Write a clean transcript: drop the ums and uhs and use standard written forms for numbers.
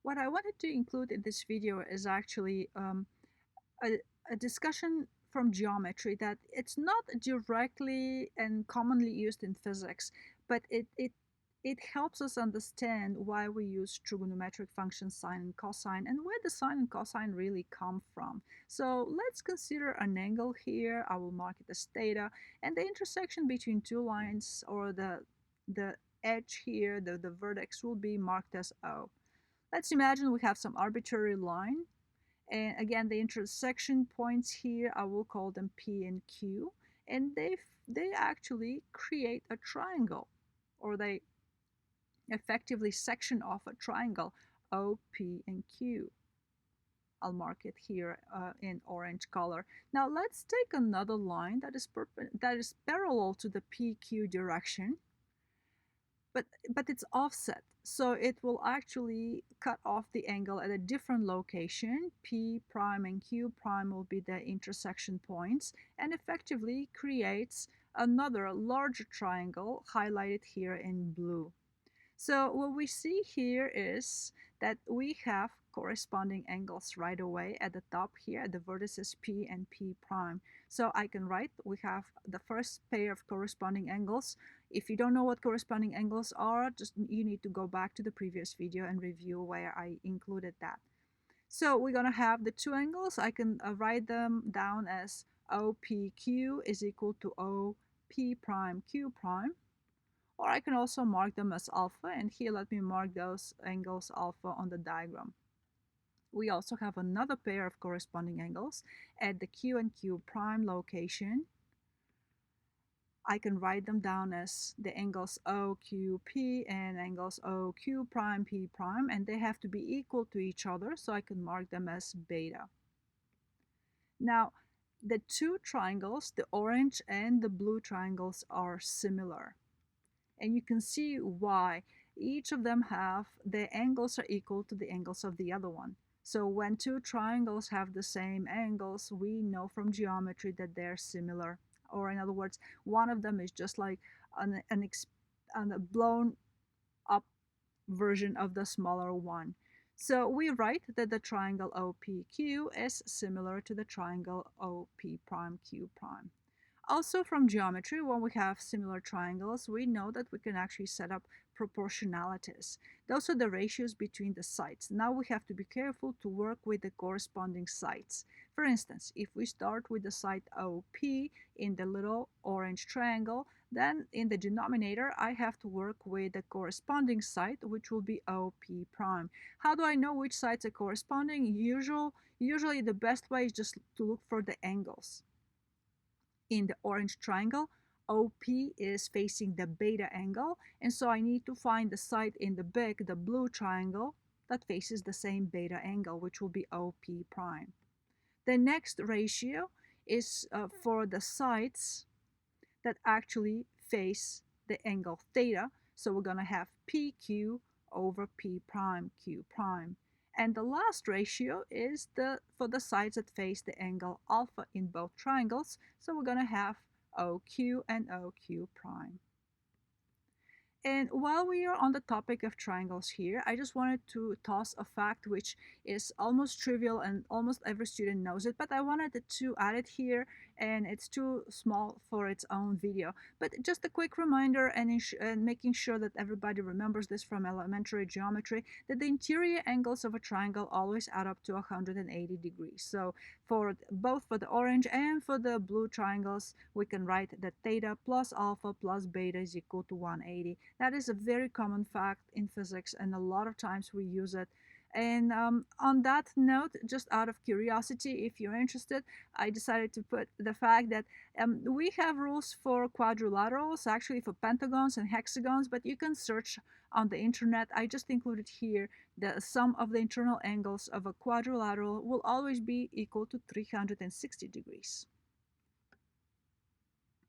What I wanted to include in this video is actually a, a discussion from geometry that it's not directly and commonly used in physics, but it helps us understand why we use trigonometric functions sine and cosine and where the sine and cosine really come from. So let's consider an angle here. I will mark it as theta, and the intersection between two lines, or the edge here, the vertex, will be marked as O. Let's imagine we have some arbitrary line, and again the intersection points here, I will call them P and Q, and they actually create a triangle, or they effectively section off a triangle O, P, and Q. I'll mark it here in orange color. Now let's take another line that is parallel to the PQ direction, but it's offset, so it will actually cut off the angle at a different location. P prime and Q prime will be the intersection points, and effectively creates another larger triangle highlighted here in blue. So what we see here is that we have corresponding angles right away at the top here at the vertices P and P prime. So I can write, we have the first pair of corresponding angles. If you don't know what corresponding angles are, just you need to go back to the previous video and review where I included that. So we're going to have the two angles. I can write them down as OPQ is equal to OP prime Q prime. Or I can also mark them as alpha, and here let me mark those angles alpha on the diagram. We also have another pair of corresponding angles at the Q and Q prime location. I can write them down as the angles OQP and angles OQ prime P prime, and they have to be equal to each other, so I can mark them as beta. Now, the two triangles, the orange and the blue triangles, are similar. And you can see why. Each of them have the angles are equal to the angles of the other one. So when two triangles have the same angles, we know from geometry that they're similar. Or in other words, one of them is just like a blown up version of the smaller one. So we write that the triangle OPQ is similar to the triangle OP prime Q prime. Also from geometry, when we have similar triangles, we know that we can actually set up proportionalities. Those are the ratios between the sides. Now we have to be careful to work with the corresponding sides. For instance, if we start with the side OP in the little orange triangle, then in the denominator I have to work with the corresponding side, which will be OP prime. How do I know which sides are corresponding? Usually the best way is just to look for the angles. In the orange triangle, OP is facing the beta angle, and so I need to find the side in the blue triangle, that faces the same beta angle, which will be OP prime. The next ratio is for the sides that actually face the angle theta, so we're going to have PQ over P prime Q prime. And the last ratio is for the sides that face the angle alpha in both triangles, so we're going to have OQ and OQ prime. And while we are on the topic of triangles here, I just wanted to toss a fact which is almost trivial and almost every student knows it, but I wanted to add it here, and it's too small for its own video. But just a quick reminder, and making sure that everybody remembers this from elementary geometry, that the interior angles of a triangle always add up to 180 degrees. So for both for the orange and for the blue triangles, we can write that theta plus alpha plus beta is equal to 180. That is a very common fact in physics, and a lot of times we use it. And on that note, just out of curiosity, if you're interested, I decided to put the fact that we have rules for quadrilaterals, actually for pentagons and hexagons, but you can search on the internet. I just included here the sum of the internal angles of a quadrilateral will always be equal to 360 degrees.